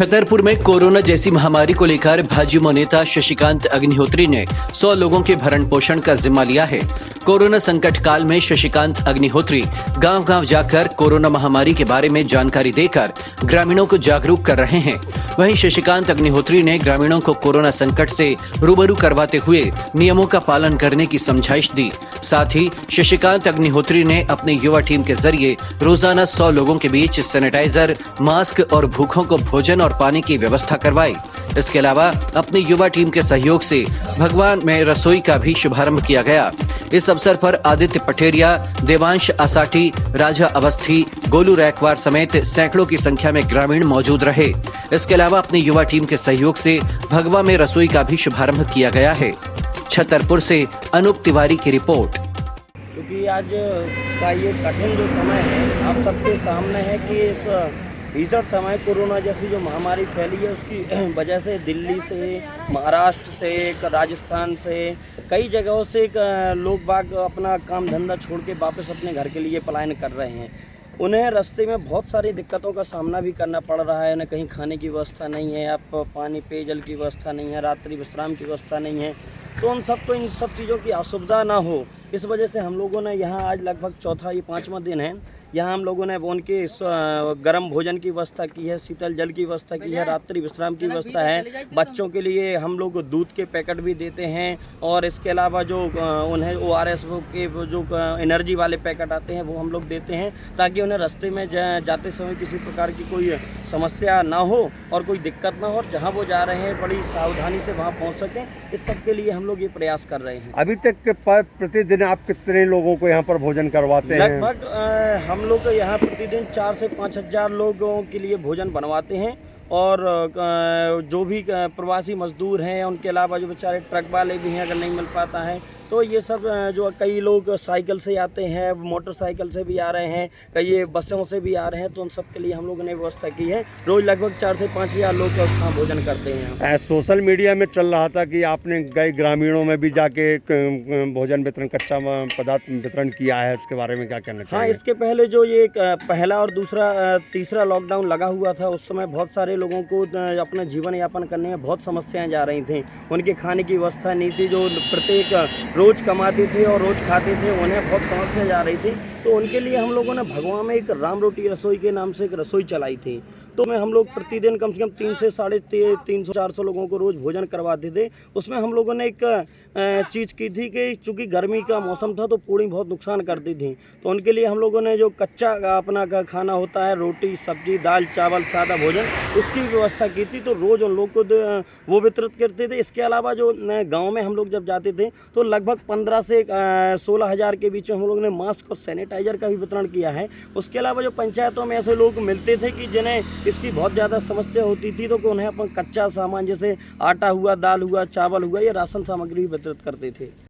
छतरपुर में कोरोना जैसी महामारी को लेकर भाजपा नेता शशिकांत अग्निहोत्री ने 100 लोगों के भरण पोषण का जिम्मा लिया है। कोरोना संकट काल में शशिकांत अग्निहोत्री गांव-गांव जाकर कोरोना महामारी के बारे में जानकारी देकर ग्रामीणों को जागरूक कर रहे हैं। वहीं शशिकांत अग्निहोत्री ने ग्रामीणों को कोरोना संकट से रूबरू करवाते हुए नियमों का पालन करने की समझाइश दी। साथ ही शशिकांत अग्निहोत्री ने अपनी युवा टीम के जरिए रोजाना 100 लोगों के बीच सैनिटाइजर, मास्क और भूखों को भोजन और पानी की व्यवस्था करवाई। इसके अलावा अपनी युवा टीम के सहयोग से भगवान में रसोई का भी शुभारंभ किया गया। इस अवसर पर आदित्य पटेरिया, देवांश आसाटी, राजा अवस्थी, गोलू रैकवार समेत सैकड़ों की संख्या में ग्रामीण मौजूद रहे। इसके अलावा अपनी युवा टीम के सहयोग से भगवा में रसोई का भी शुभारंभ किया गया है। छतरपुर से अनूप तिवारी की रिपोर्ट। क्योंकि आज का ये कठिन जो समय है आप सबके सामने है कि इस भीषण समय कोरोना जैसी जो महामारी फैली है उसकी वजह से दिल्ली से, महाराष्ट्र से, राजस्थान से, कई जगहों से लोग बाग अपना काम धंधा छोड़ के वापस अपने घर के लिए पलायन कर रहे हैं। उन्हें रास्ते में बहुत सारी दिक्कतों का सामना भी करना पड़ रहा है। उन्हें कहीं खाने की व्यवस्था नहीं है, आप पानी पेयजल की व्यवस्था नहीं है, रात्रि विश्राम की व्यवस्था नहीं है। तो उन सबको इन सब चीज़ों की असुविधा ना हो, इस वजह से हम लोगों ने यहाँ आज लगभग चौथा ये 5वां दिन है, यहाँ हम लोगों ने उनके गर्म भोजन की व्यवस्था की है, शीतल जल की व्यवस्था की है, रात्रि विश्राम की व्यवस्था है। बच्चों के लिए हम लोग दूध के पैकेट भी देते हैं और इसके अलावा जो उन्हें ORS के जो एनर्जी वाले पैकेट आते हैं वो हम लोग देते हैं, ताकि उन्हें रास्ते में जाते समय किसी प्रकार की कोई समस्या ना हो और कोई दिक्कत ना हो, और जहाँ वो जा रहे हैं बड़ी सावधानी से वहाँ पहुँच सकें। इस सब के लिए हम लोग ये प्रयास कर रहे हैं। अभी तक प्रतिदिन आप कितने लोगों को यहाँ पर भोजन करवाते हैं? लगभग हम लोग यहाँ प्रतिदिन 4 से 5 हज़ार लोगों के लिए भोजन बनवाते हैं। और जो भी प्रवासी मजदूर हैं, उनके अलावा जो बेचारे ट्रक वाले भी हैं, अगर नहीं मिल पाता है तो ये सब जो कई लोग साइकिल से आते हैं, मोटरसाइकिल से भी आ रहे हैं, कई बसों से भी आ रहे हैं, तो उन सब के लिए हम लोगों ने व्यवस्था की है। रोज़ लगभग 4 से 5 हज़ार लोग यहाँ भोजन करते हैं। सोशल मीडिया में चल रहा था कि आपने कई ग्रामीणों में भी जाके भोजन वितरण, कच्चा पदार्थ वितरण किया है, उसके बारे में क्या कहना चाहिए? हाँ, इसके पहले जो ये पहला और दूसरा तीसरा लॉकडाउन लगा हुआ था, उस समय बहुत सारे लोगों को अपना जीवन यापन करने में बहुत समस्याएं जा रही थी। उनके खाने की व्यवस्था नहीं थी, जो प्रत्येक रोज़ कमाते थे और रोज़ खाते थे, उन्हें बहुत समस्या जा रही थी। तो उनके लिए हम लोगों ने भगवा में एक राम रोटी रसोई के नाम से एक रसोई चलाई थी। तो में हम लोग प्रतिदिन कम से कम 300 से 350-400 लोगों को रोज़ भोजन करवाते थे। उसमें हम लोगों ने एक चीज़ की थी कि चूँकि गर्मी का मौसम था तो पूड़ी बहुत नुकसान करती थी, तो उनके लिए हम लोगों ने जो कच्चा अपना खाना होता है, रोटी, सब्जी, दाल, चावल, सादा भोजन, उसकी व्यवस्था की थी। तो रोज़ उन लोग को वो वितरित करते थे। इसके अलावा जो गाँव में हम लोग जब जाते थे तो लगभग 15 से 16 हज़ार के बीच में हम लोगों ने मास्क और सैनिटाइजर का भी वितरण किया है। उसके अलावा जो पंचायतों में ऐसे लोग मिलते थे कि जिन्हें इसकी बहुत ज़्यादा समस्या होती थी, तो उन्हें अपन कच्चा सामान जैसे आटा हुआ, दाल हुआ, चावल हुआ, ये राशन सामग्री वितरित करते थे।